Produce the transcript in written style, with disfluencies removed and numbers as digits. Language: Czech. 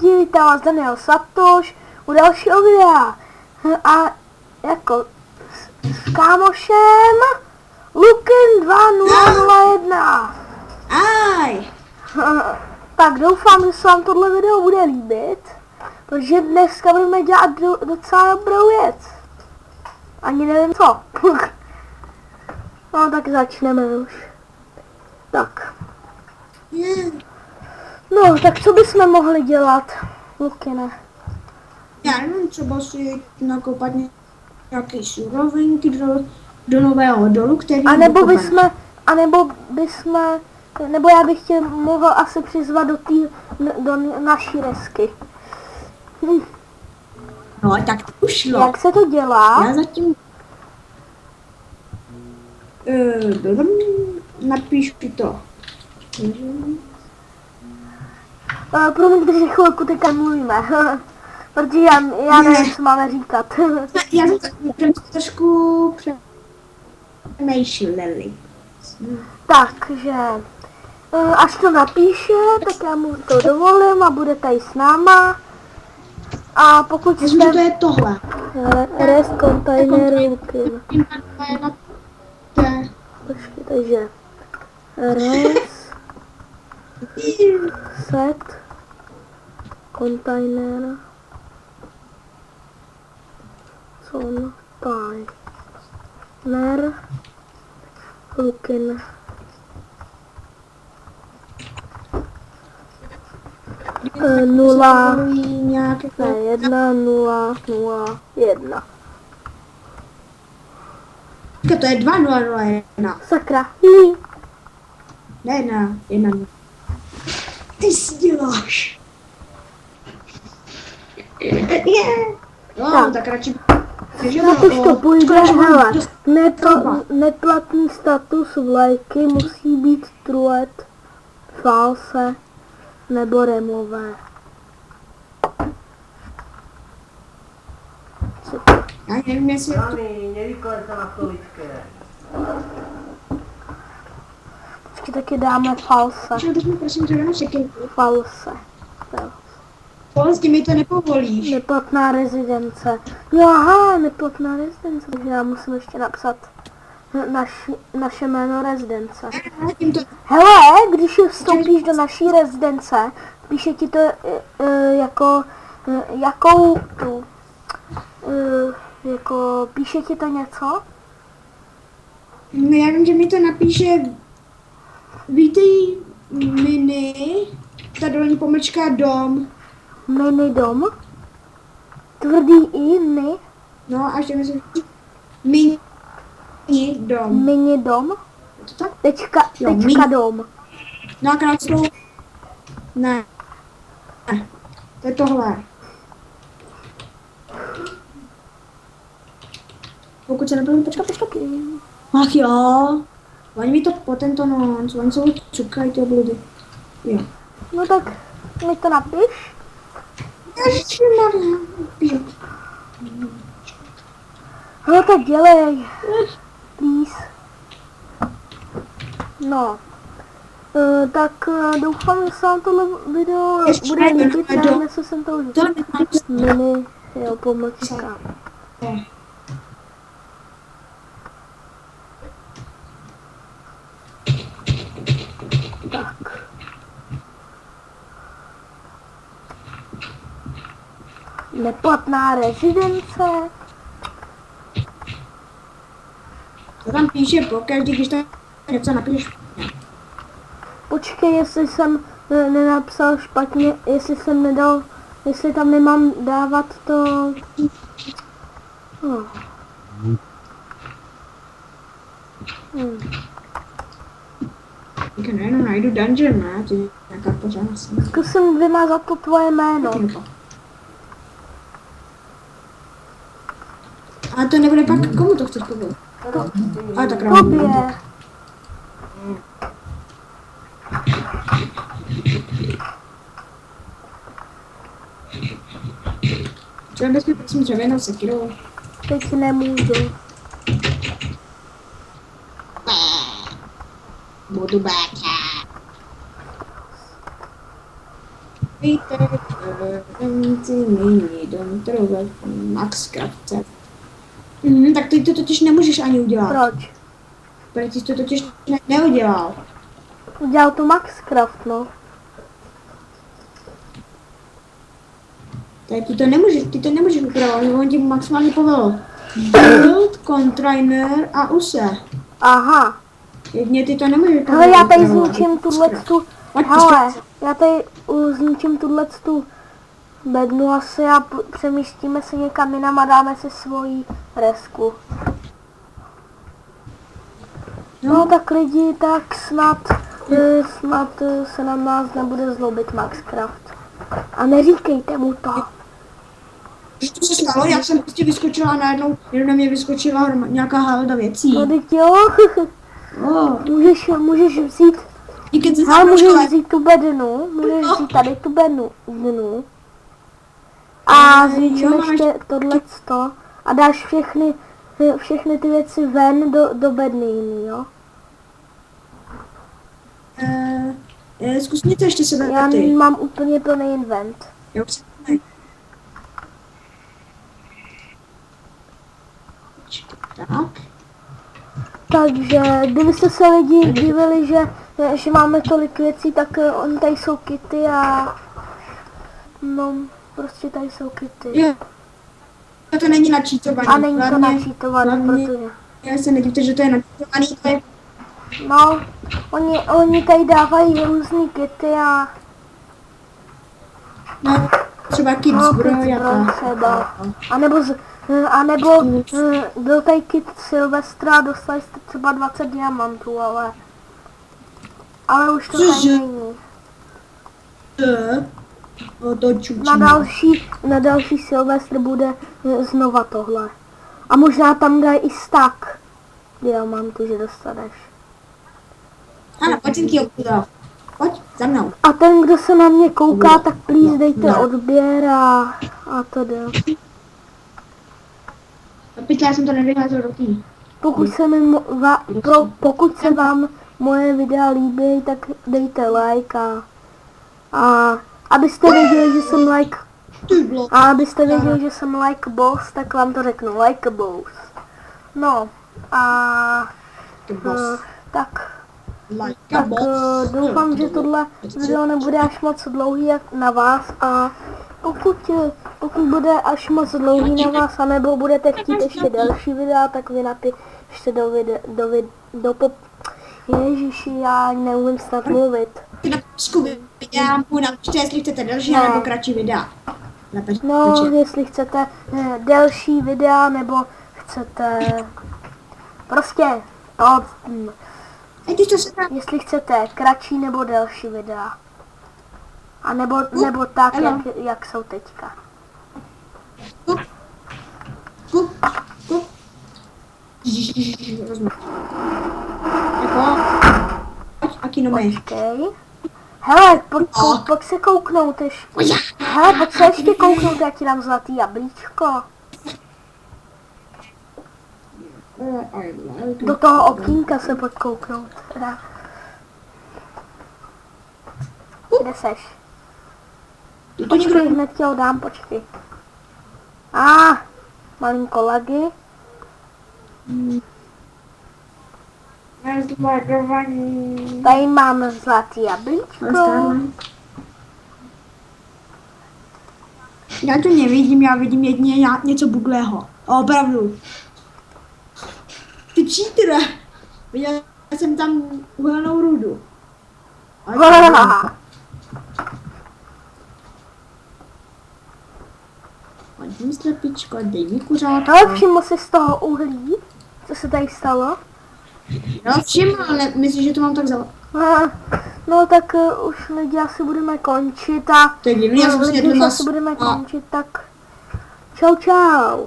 Vítám vás Daniel Satoš u dalšího videa. A jako s kámošem Lukin 2001. Aj! Tak doufám, že se vám tohle video bude líbit, protože dneska budeme dělat docela dobrou věc. Ani nevím co. No tak začneme už. Tak. No, tak co bychom mohli dělat, Lukine? Já nevím, třeba si nakopat nějaké surovinky do nového dolu, který nebo já bych tě mohl asi přizvat do naší resky. No, tak to už šlo. Jak se to dělá? Já zatím napíšu to. Promiňte, že chvilku teďka mluvíme, protože já nevím, co máme říkat. Já jsem trošku přemýšleli. Takže, až to napíše, tak já mu to dovolím a bude tady s náma. A pokud Myslím, že to je tohle. Rest container Lukin. Počkej, takže res set container container Lukin. Nula, ne, 1, 0, 0, 1. To je 2001. Sakra, Ne, 1. Ty si děláš. No, tak radši... Napiš to půjde, hele, neplatný status vlajky musí být truet, false nebo remové. Já nevím, jestli... Mami, nevyklej se na stoličke. Počkej, taky dáme false. Teď mi prosím tě na sekundu. False. Vlastně mi to nepovolíš. Neplatná rezidence. Jo, aha, neplatná rezidence, takže já musím ještě napsat naše jméno rezidence. Hele, když vstoupíš do naší rezidence, píše ti to píše ti to něco? No, já vím, že mi to napíše vítej mini, ta dolní pomlčka dom. Mini dom? Tvrdý i, my? No, až jdeme si mini dom. Mini dom? Je to tak? Tečka dom. No a krátce. Ne. To je tohle. Pokud se nebudu, počkat. Ach jo. Oni mi to po tento noc, oni jsou cukají ty obludy. Jo. No tak mi to napiš. No tak dělej. Please. No. Tak doufám, že se vám tohle video bude líbit, nevím, jestli jsem to už mini, jo, pomlčka. Tak. Neplatná rezidence. To tam píše pokaždý, když tam něco napíšeš. Počkej, jestli jsem nenapsal špatně, jestli tam nemám dávat to... Oh. Jenom najdu dungeon, ne? Ty nějaká pořádná. Zkusím vymazat to tvoje jméno. A to nebude pak, komu to chceš povolit? A tak Tobě. Třeba bychom prosím dřevěnou sekirou. Teď nemůžu. Budu báča. Maxcraft. Tak ty to totiž nemůžeš ani udělat. Proč? Protože jsi to totiž neudělal. Udělal to Maxcraft, no. Tak ty to nemůžeš upravovat, že on ti maximálně povolil. Build, container a use. Aha. Jedně ty to nemůžeš Hele, já tady upravovat. zničím tuhletu, Pojď, hele, já tady zničím tuhletu bednu, asi a přemístíme se někam jinam a dáme si svoji resku. No tak lidi, tak snad se na nás nebude zlobit Maxcraft. A neříkejte mu to. Že to se stalo, já jsem prostě vyskočila najednou, jenom na mě vyskočila nějaká halda věcí. No teď jo, můžeš vzít, Díky za hele, můžeš zábrožkové. vzít tu bednu, můžeš vzít tady tu bednu a zničím ještě tohleto a dáš všechny ty věci ven do bedny jiný, jo? Zkus něco ještě sebe Já ty. mám úplně plný invent. Já už jsem tak. Takže kdybyste se lidi divili, že máme tolik věcí, tak oni tady jsou kity a no, prostě tady jsou kity. Jo. To není načítovaný. A není to Hlavně- načítované, hlavně- protože Já se nedívte, že to je načítovaný. To je no, oni tady dávají různý kity a no, třeba kit no, zbroj kit a zbroj tak. třeba. A nebo byl tady kit Silvestra, dostali jste třeba 20 diamantů, ale už to tady Cože? není. No to čučí. Na další Silvestr bude znova tohle. A možná tam dají i stack diamantů, že dostaneš. Ano, pojď jsem ti ho Pojď, za mnou. A ten, kdo se na mě kouká, tak please dejte odběr a tedy. Opět já jsem to nevyhlásil do ký. Pokud se vám moje videa líbí, tak dejte like a abyste věděli, že jsem like boss, tak vám to řeknu, like boss. No a tak doufám, že tohle video nebude až moc dlouhý jak na vás a pokud bude až moc dlouhý na vás, anebo budete chtít ještě další videa, tak vy napište Ježiši, já neumím snad mluvit. Ty na písku videa mu napište, jestli chcete další nebo kratší videa. No, jestli chcete delší videa, nebo chcete prostě, jestli chcete kratší nebo delší videa. A nebo tak, jak jsou teďka. Počkej. Hele, pojď se kouknout ještě. Hele, pojď se ještě kouknout, jak ti dám zlatý jablíčko. Do toho okýnka se pojď kouknout. Kde seš? Počkej, hned tě ho dám, počkej. Malinko lagy. Tady mám zlatý jablíčko. Já to nevidím, já vidím jedině něco buglého. Opravdu. Ty cheatere. Viděl jsem tam uhelnou rudu. Pojď mi slepičko, dej mi kuřátko. Ale všiml jsi z toho uhlí? Co se tady stalo? No všiml, ale myslím, že to mám tak za... No tak už lidi asi budeme končit a To je divný, já jsem si lidi jedl asi budeme končit, tak čau.